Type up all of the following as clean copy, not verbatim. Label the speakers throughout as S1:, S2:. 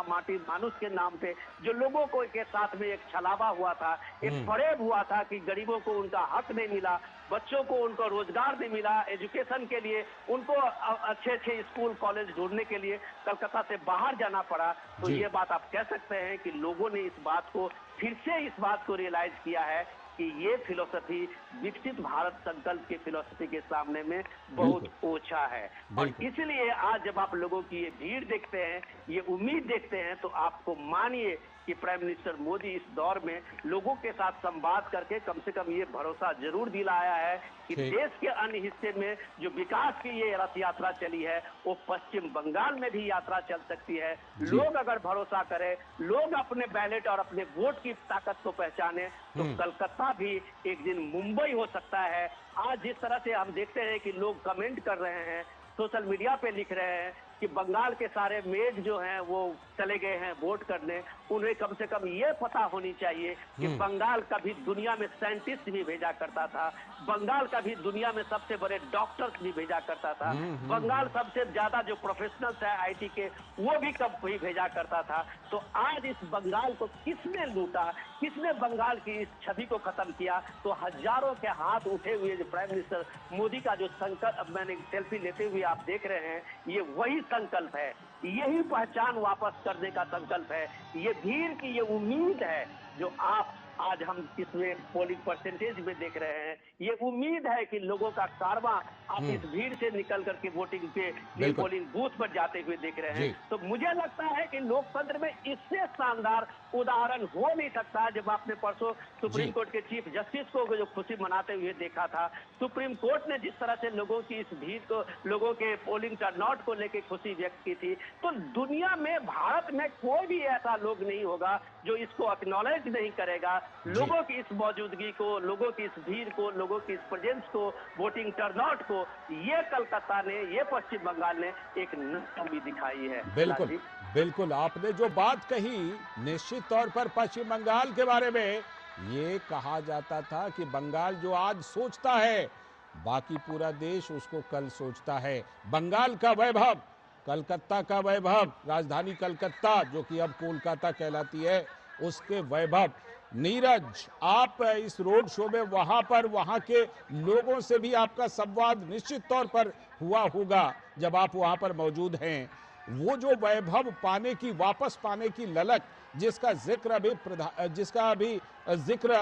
S1: माटी मानुष के नाम थे, जो लोगों को के साथ में एक छलावा हुआ था, एक फरेब हुआ था कि गरीबों को उनका हक नहीं मिला, बच्चों को उनको रोजगार नहीं मिला, एजुकेशन के लिए उनको अच्छे अच्छे स्कूल कॉलेज ढूंढने के लिए कलकत्ता से बाहर जाना पड़ा। तो
S2: जी।
S1: ये बात आप कह सकते हैं कि लोगों ने इस बात को फिर से इस बात को रियलाइज किया है कि ये फिलोसफी विकसित भारत संकल्प की फिलोसफी के सामने में बहुत
S2: बिल्कुल,
S1: ओछा है। और
S2: बिल्कुल।
S1: इसलिए आज जब आप लोगों की ये भीड़ देखते हैं, ये उम्मीद देखते हैं, तो आपको मानिए कि प्राइम मिनिस्टर मोदी इस दौर में लोगों के साथ संवाद करके कम से कम ये भरोसा जरूर दिलाया है कि
S2: ठीक।
S1: देश के अन्य हिस्से में जो विकास की ये रथ यात्रा चली है, वो पश्चिम बंगाल में भी यात्रा चल सकती है।
S2: जी।
S1: लोग अगर भरोसा करें, लोग अपने बैलेट और अपने वोट की ताकत को पहचाने, तो कलकत्ता भी एक दिन मुंबई हो सकता है। आज जिस तरह से हम देखते हैं कि लोग कमेंट कर रहे हैं, सोशल मीडिया पे लिख रहे हैं कि बंगाल के सारे मेड जो हैं वो चले गए हैं वोट करने, उन्हें कम से कम ये पता होनी चाहिए कि बंगाल कभी दुनिया में साइंटिस्ट भी भेजा करता था, बंगाल कभी दुनिया में सबसे बड़े डॉक्टर्स भी भेजा करता था, बंगाल सबसे ज्यादा जो प्रोफेशनल्स है आईटी के वो भी कभी भेजा करता था। तो आज इस बंगाल को किसने लूटा, किसने बंगाल की इस छवि को खत्म किया? तो हजारों के हाथ उठे हुए जो प्राइम मिनिस्टर मोदी का जो संकल्प मैंने सेल्फी लेते हुए आप देख रहे हैं, ये वही संकल्प है, यही पहचान वापस करने का संकल्प है, ये भीड़ की ये उम्मीद है जो आप आज हम इसमें पोलिंग परसेंटेज में देख रहे हैं। ये उम्मीद है कि लोगों का कारवां आप इस भीड़ से निकल करके वोटिंग पे
S2: बिल्कुल।
S1: पोलिंग बूथ पर जाते हुए देख रहे हैं।
S2: जी।
S1: तो मुझे लगता है कि लोकतंत्र में इससे शानदार उदाहरण हो नहीं सकता। जब आपने परसों सुप्रीम
S2: जी।
S1: कोर्ट के चीफ जस्टिस को जो खुशी मनाते हुए देखा था, सुप्रीम कोर्ट ने जिस तरह से लोगों की इस भीड़ को, लोगों के पोलिंग टर्नआउट को लेकर खुशी व्यक्त की थी, तो दुनिया में, भारत में कोई भी ऐसा लोग नहीं होगा जो इसको एक्नॉलेज नहीं करेगा।
S2: जी।
S1: लोगों की इस मौजूदगी को, लोगों की इस भीड़ को, लोगों की इस प्रेजेंस को, वोटिंग टर्नआउट को, ये कलकत्ता ने, ये पश्चिम बंगाल ने एक नई उम्मीद दिखाई है। लाल
S2: बिल्कुल,
S1: जी।
S2: बिल्कुल। आपने जो बात कही, निश्चित तौर पर पश्चिम बंगाल के बारे में ये कहा जाता था कि बंगाल जो आज सोचता है, बाकी पूरा देश उसको कल सोचता है। बंगाल का वैभव, कलकत्ता का वैभव, राजधानी कलकत्ता जो कि अब कोलकाता कहलाती है, उसके वैभव। नीरज, आप इस रोड शो में वहां के लोगों से भी आपका संवाद निश्चित तौर पर हुआ होगा जब आप वहां पर मौजूद हैं। वो जो वैभव पाने की, वापस पाने की ललक जिसका अभी जिक्र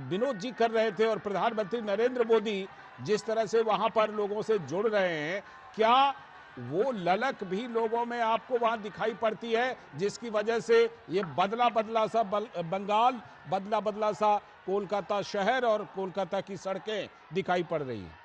S2: विनोद जी कर रहे थे और प्रधानमंत्री नरेंद्र मोदी जिस तरह से वहां पर लोगों से जुड़ रहे हैं, क्या वो ललक भी लोगों में आपको वहां दिखाई पड़ती है जिसकी वजह से ये बदला बदला सा बंगाल, बदला बदला सा कोलकाता शहर और कोलकाता की सड़कें दिखाई पड़ रही हैं?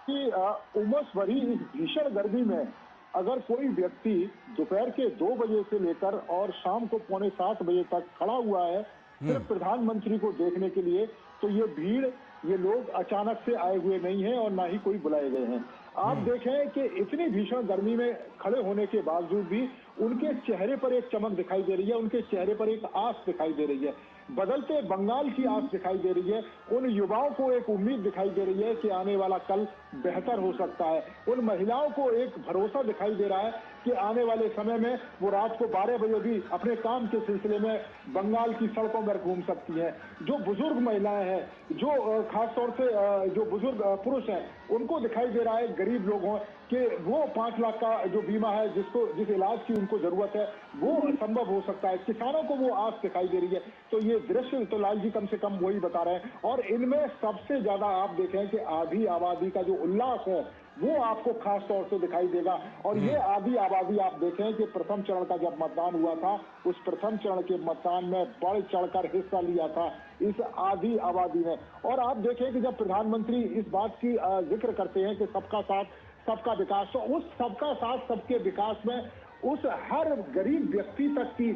S3: कि उमस भरी इस भीषण गर्मी में अगर कोई व्यक्ति दोपहर के 2 बजे से लेकर और शाम को 6:45 बजे तक खड़ा हुआ है सिर्फ प्रधानमंत्री को देखने के लिए, तो ये भीड़, ये लोग अचानक से आए हुए नहीं हैं और ना ही कोई बुलाए गए हैं। आप देखें कि इतनी भीषण गर्मी में खड़े होने के बावजूद भी उनके चेहरे पर एक चमक दिखाई दे रही है, उनके चेहरे पर एक आस दिखाई दे रही है, बदलते बंगाल की आस दिखाई दे रही है। उन युवाओं को एक उम्मीद दिखाई दे रही है कि आने वाला कल बेहतर हो सकता है। उन महिलाओं को एक भरोसा दिखाई दे रहा है कि आने वाले समय में वो रात को 12 बजे भी अपने काम के सिलसिले में बंगाल की सड़कों पर घूम सकती हैं। जो बुजुर्ग महिलाएं हैं, जो खासतौर से जो बुजुर्ग पुरुष हैं, उनको दिखाई दे रहा है, गरीब लोग हों, कि वो 5 लाख का जो बीमा है, जिस इलाज की उनको जरूरत है, वो संभव हो सकता है। किसानों को वो आस दिखाई दे रही है। तो ये दृश्य तो लाल जी कम से कम वही बता रहे हैं। और इनमें सबसे ज्यादा आप देखें कि आधी आबादी का जो उल्लास है वो आपको खास तौर से दिखाई देगा। और ये आधी आबादी आप देखें कि प्रथम चरण का जब मतदान हुआ था, उस प्रथम चरण के मतदान में बढ़ चढ़कर हिस्सा लिया था इस आधी आबादी ने। और आप देखें कि जब प्रधानमंत्री इस बात की जिक्र करते हैं कि सबका साथ सबका विकास, तो उस सबका साथ सबके विकास में उस हर गरीब व्यक्ति तक की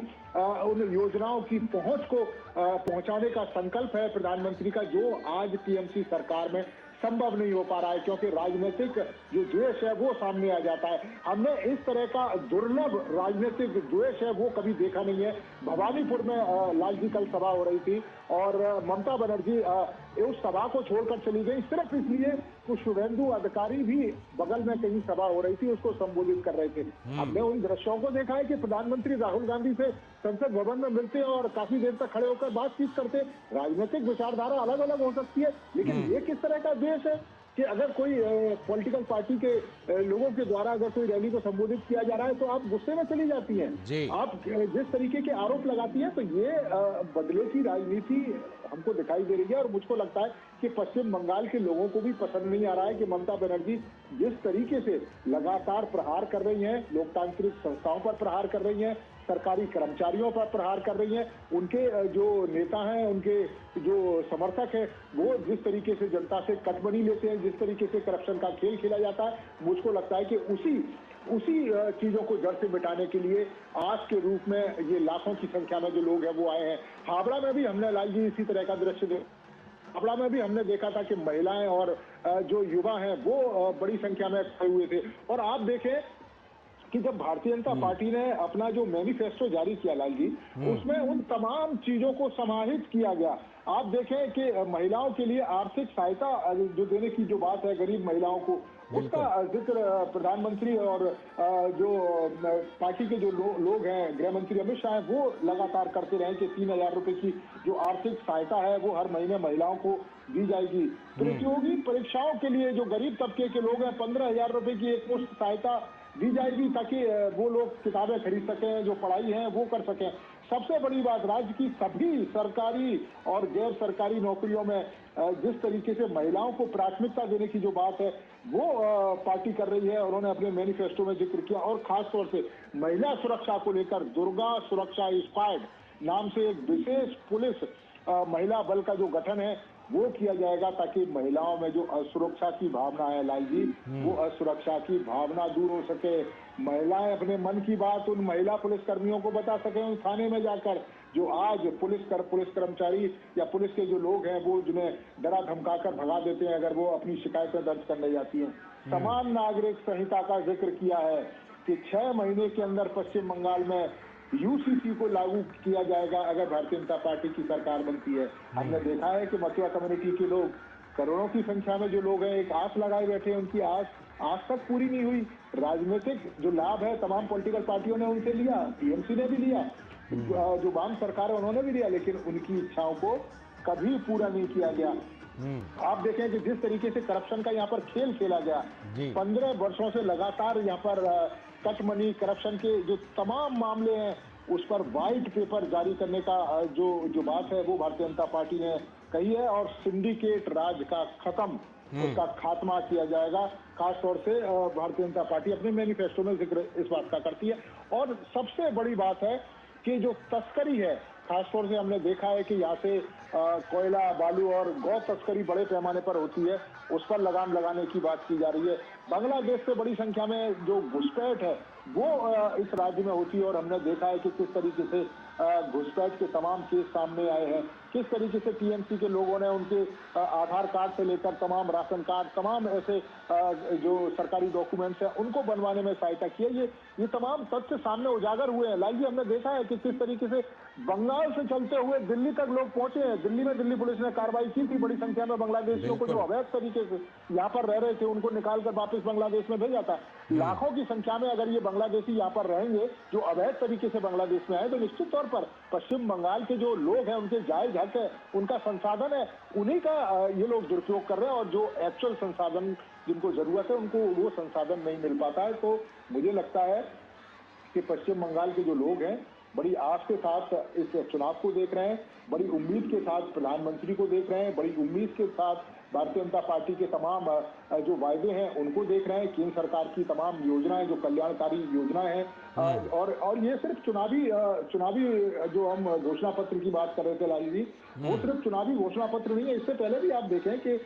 S3: उन योजनाओं की पहुंच को पहुंचाने का संकल्प है प्रधानमंत्री का, जो आज टीएमसी सरकार में संभव नहीं हो पा रहा है, क्योंकि राजनीतिक जो द्वेष है वो सामने आ जाता है। हमने इस तरह का दुर्लभ राजनीतिक द्वेष है वो कभी देखा नहीं है। भवानीपुर में लाल जी कल सभा हो रही थी और ममता बनर्जी उस सभा को छोड़कर चली गई सिर्फ इसलिए कि शुभेंदु अधिकारी भी बगल में कहीं सभा हो रही थी, उसको संबोधित कर रहे थे। हमने उन दृश्यों को देखा है कि प्रधानमंत्री राहुल गांधी से संसद भवन में मिलते हैं और काफी देर तक खड़े होकर बातचीत करते। राजनीतिक विचारधारा अलग अलग हो सकती है, लेकिन ये किस तरह का देश है कि अगर कोई पॉलिटिकल पार्टी के लोगों के द्वारा अगर कोई रैली को संबोधित किया जा रहा है तो आप गुस्से में चली जाती हैं, आप जिस तरीके के आरोप लगाती हैं, तो ये बदले की राजनीति हमको दिखाई दे रही है। और मुझको लगता है कि पश्चिम बंगाल के लोगों को भी पसंद नहीं आ रहा है कि ममता बनर्जी जिस तरीके से लगातार प्रहार कर रही हैं, लोकतांत्रिक संस्थाओं पर प्रहार कर रही हैं, सरकारी कर्मचारियों पर प्रहार कर रही हैं, उनके जो नेता हैं, उनके जो समर्थक हैं, वो जिस तरीके से जनता से कटमनी लेते हैं, जिस तरीके से करप्शन का खेल खेला जाता है, मुझको लगता है कि उसी चीजों को जड़ से मिटाने के लिए आज के रूप में ये लाखों की संख्या में जो लोग हैं वो आए हैं। हावड़ा में भी हमने लाल जी इसी तरह का दृश्य हावड़ा में भी हमने देखा था कि महिलाएं और जो युवा हैं वो बड़ी संख्या में खड़े हुए थे। और आप देखें कि जब भारतीय जनता पार्टी ने अपना जो मैनिफेस्टो जारी किया लाल जी, उसमें उन तमाम चीजों को समाहित किया गया। आप देखें कि महिलाओं के लिए आर्थिक सहायता जो देने की जो बात है गरीब महिलाओं को, उसका जिक्र प्रधानमंत्री और जो पार्टी के जो लोग हैं, गृह मंत्री अमित शाह हैं, वो लगातार करते रहे कि 3,000 रुपए की जो आर्थिक सहायता है वो हर महीने महिलाओं को दी जाएगी। प्रतियोगी परीक्षाओं के लिए जो गरीब तबके के लोग हैं 15,000 रुपए की एक मुश्त सहायता दी जाएगी ताकि वो लोग किताबें खरीद सकें, जो पढ़ाई है वो कर सकें। सबसे बड़ी बात, राज्य की सभी सरकारी और गैर सरकारी नौकरियों में जिस तरीके से महिलाओं को प्राथमिकता देने की जो बात है वो पार्टी कर रही है, उन्होंने अपने मैनिफेस्टो में जिक्र किया। और खास तौर से महिला सुरक्षा को लेकर दुर्गा सुरक्षा स्क्वाड नाम से एक विशेष पुलिस महिला बल का जो गठन है वो किया जाएगा ताकि महिलाओं में जो असुरक्षा की भावना है लाल जी, वो असुरक्षा की भावना दूर हो सके। महिलाएं अपने मन की बात उन महिला पुलिस कर्मियों को बता सकें, उन थाने में जाकर जो आज पुलिस कर्मचारी या पुलिस के जो लोग हैं वो जिन्हें डरा धमकाकर भगा देते हैं अगर वो अपनी शिकायतें दर्ज करने जाती हैं। समान नागरिक संहिता का जिक्र किया है कि 6 महीने के अंदर पश्चिम बंगाल में यूसीसी को लागू किया जाएगा अगर भारतीय जनता पार्टी की सरकार बनती है। हमने देखा है कि मथुरा कम्युनिटी के लोग करोड़ों की संख्या में जो लोग हैं एक आस लगाए बैठे हैं, उनकी आस आज तक पूरी नहीं हुई। राजनीतिक जो लाभ है तमाम पॉलिटिकल पार्टियों ने उनसे लिया, टीएमसी ने भी लिया, जो वाम सरकार है उन्होंने भी लिया, लेकिन उनकी इच्छाओं को कभी पूरा नहीं किया गया। आप देखें कि जिस तरीके से करप्शन का यहाँ पर खेल खेला गया, 15 वर्षों से लगातार यहाँ पर कट मनी करप्शन के जो तमाम मामले हैं उस पर व्हाइट पेपर जारी करने का जो बात है वो भारतीय जनता पार्टी ने कही है। और सिंडिकेट राज का खत्म, उसका खात्मा किया जाएगा। खास तौर से भारतीय जनता पार्टी अपने मैनिफेस्टो में जिक्र इस बात का करती है। और सबसे बड़ी बात है कि जो तस्करी है, खासतौर से हमने देखा है कि यहाँ से कोयला, बालू और गौ तस्करी बड़े पैमाने पर होती है, उस पर लगाम लगाने की बात की जा रही है। बांग्लादेश से बड़ी संख्या में जो घुसपैठ है वो इस राज्य में होती है और हमने देखा है कि किस तरीके से घुसपैठ के तमाम केस सामने आए हैं, किस तरीके से टीएमसी के लोगों ने उनके आधार कार्ड से लेकर तमाम राशन कार्ड, तमाम ऐसे जो सरकारी डॉक्यूमेंट्स हैं उनको बनवाने में सहायता की है। ये तमाम तथ्य सामने उजागर हुए हैं। लाल जी, हमने देखा है कि किस तरीके से बंगाल से चलते हुए दिल्ली तक लोग पहुंचे हैं। दिल्ली में दिल्ली पुलिस ने कार्रवाई की थी, बड़ी संख्या में बांग्लादेशियों को जो अवैध तरीके से यहाँ पर रह रहे थे उनको निकाल कर वापस बांग्लादेश में भेजा था। लाखों की संख्या में अगर ये बांग्लादेशी यहाँ पर रहेंगे जो अवैध तरीके से बांग्लादेश में आए, तो निश्चित तौर पर पश्चिम बंगाल के जो लोग हैं उनके जायज हक है, उनका संसाधन है, उन्हीं का ये लोग दुरुपयोग कर रहे हैं और जो एक्चुअल संसाधन जिनको जरूरत है उनको वो संसाधन नहीं मिल पाता है। तो मुझे लगता है कि पश्चिम बंगाल के जो लोग हैं बड़ी आस के साथ इस चुनाव को देख रहे हैं, बड़ी उम्मीद के साथ प्रधानमंत्री को देख रहे हैं, बड़ी उम्मीद के साथ भारतीय जनता पार्टी के तमाम जो वायदे हैं उनको देख रहे हैं, केंद्र सरकार की तमाम योजनाएं जो कल्याणकारी योजनाएं हैं। और ये सिर्फ चुनावी जो हम घोषणा पत्र की बात कर रहे थे लाली जी, वो सिर्फ चुनावी घोषणा पत्र नहीं है। इससे पहले भी आप देखें कि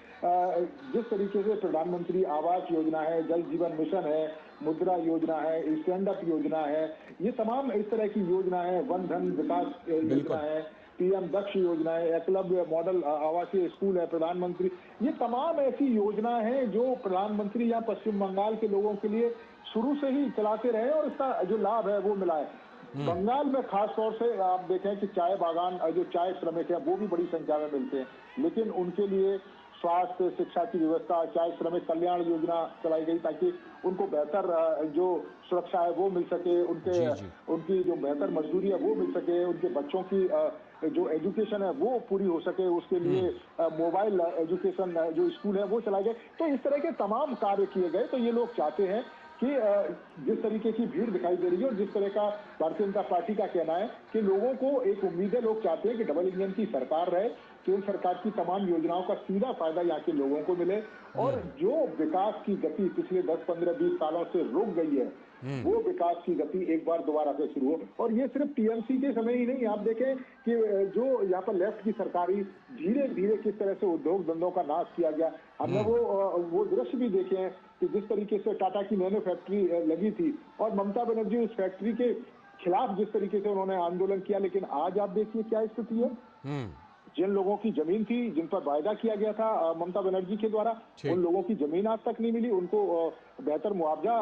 S3: जिस तरीके से प्रधानमंत्री आवास योजना है, जल जीवन मिशन है, मुद्रा योजना है, स्टैंड अप योजना है, ये तमाम इस तरह की योजना है, वन धन विकास योजना है, पीएम दक्ष योजना है, एकलव्य मॉडल आवासीय स्कूल है, प्रधानमंत्री, ये तमाम ऐसी योजनाएं हैं जो प्रधानमंत्री या पश्चिम बंगाल के लोगों के लिए शुरू से ही चलाते रहे और इसका जो लाभ है वो मिला है। बंगाल में खास तौर से आप देखें कि चाय बागान, जो चाय श्रमिक है वो भी बड़ी संख्या में मिलते हैं, लेकिन उनके लिए स्वास्थ्य शिक्षा की व्यवस्था, चाय श्रमिक कल्याण योजना चलाई गई ताकि उनको बेहतर जो सुरक्षा है वो मिल सके, उनकी जो बेहतर मजदूरी है वो मिल सके, उनके बच्चों की जो एजुकेशन है वो पूरी हो सके, उसके लिए मोबाइल एजुकेशन जो स्कूल है वो चलाए गए। तो इस तरह के तमाम कार्य किए गए। तो ये लोग चाहते हैं कि जिस तरीके की भीड़ दिखाई दे रही है और जिस तरह का भारतीय जनता पार्टी का कहना है कि लोगों को एक उम्मीद है, लोग चाहते हैं कि डबल इंजन की सरकार रहे, केंद्र सरकार की तमाम योजनाओं का सीधा फायदा यहाँ के लोगों को मिले और जो विकास की गति पिछले 10, 15, 20 सालों से रुक गई है वो विकास की गति एक बार दोबारा से शुरू हो। और ये सिर्फ टीएमसी के समय ही नहीं, आप देखें कि जो यहाँ पर लेफ्ट की सरकारी धीरे धीरे किस तरह से उद्योग धंधों का नाश किया गया। हमने वो दृश्य भी देखे हैं कि जिस तरीके से टाटा की नैनो फैक्ट्री लगी थी और ममता बनर्जी उस फैक्ट्री के खिलाफ जिस तरीके से उन्होंने आंदोलन किया, लेकिन आज आप देखिए क्या स्थिति है। जिन लोगों की जमीन थी, जिन पर वायदा किया गया था ममता बनर्जी के द्वारा, उन लोगों की जमीन आज तक नहीं मिली, उनको बेहतर मुआवजा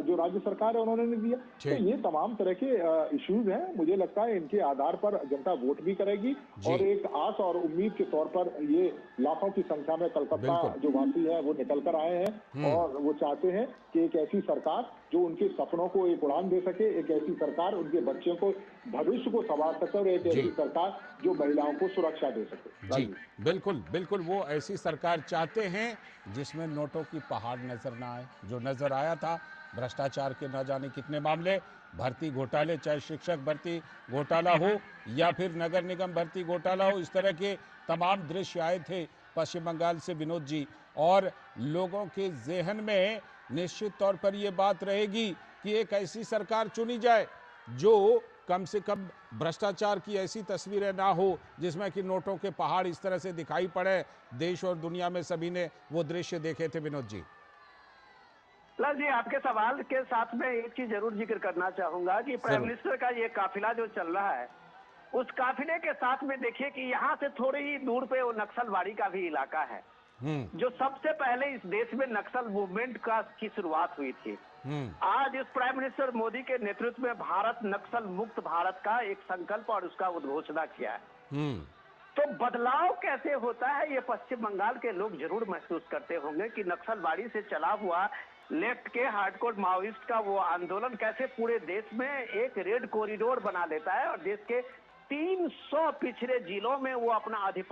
S3: जो राज्य सरकार है उन्होंने नहीं दिया। तो ये तमाम तरह के इश्यूज हैं। मुझे लगता है इनके आधार पर जनता वोट भी करेगी और एक आस और उम्मीद के तौर पर ये लाखों की संख्या में कलकत्ता जो वासी है वो निकल कर आए हैं और वो चाहते हैं कि एक ऐसी सरकार जो उनके सपनों को एक उड़ान दे सके, एक ऐसी सरकार उनके बच्चों को भविष्य को संवार सके और एक ऐसी सरकार जो महिलाओं को सुरक्षा दे सके।
S2: जी बिल्कुल बिल्कुल, वो ऐसी सरकार चाहते हैं जिसमें नोटों की पहाड़ नजर ना आए। जो नजर आया था भ्रष्टाचार के न जाने कितने मामले, भर्ती घोटाले, चाहे शिक्षक भर्ती घोटाला हो या फिर नगर निगम भर्ती घोटाला हो, इस तरह के तमाम दृश्य आए थे पश्चिम बंगाल से विनोद जी। और लोगों के जेहन में निश्चित तौर पर यह बात रहेगी कि एक ऐसी सरकार चुनी जाए जो कम से कम भ्रष्टाचार की ऐसी तस्वीरें ना हो जिसमें कि नोटों के पहाड़ इस तरह से दिखाई पड़े। देश और दुनिया में सभी ने वो दृश्य देखे थे विनोद जी।
S1: लाल जी, आपके सवाल के साथ में एक चीज जरूर जिक्र करना चाहूंगा कि प्राइम मिनिस्टर का ये काफिला जो चल रहा है, उस काफिले के साथ में देखिए कि यहाँ से थोड़ी ही दूर पे वो नक्सलवाड़ी का भी इलाका है जो सबसे पहले इस देश में नक्सल मूवमेंट की शुरुआत हुई थी। आज इस प्राइम मिनिस्टर मोदी के नेतृत्व में भारत नक्सल मुक्त भारत का एक संकल्प और उसका उद्घोषणा किया है। तो बदलाव कैसे होता है ये पश्चिम बंगाल के लोग जरूर महसूस करते होंगे कि नक्सलवाड़ी से चला हुआ लेफ्ट के हार्डकोर माओइस्ट का वो आंदोलन कैसे पूरे देश में एक रेड कॉरिडोर बना देता है और देश के 300 पिछड़े जिलों में वो अपना आधिपत्य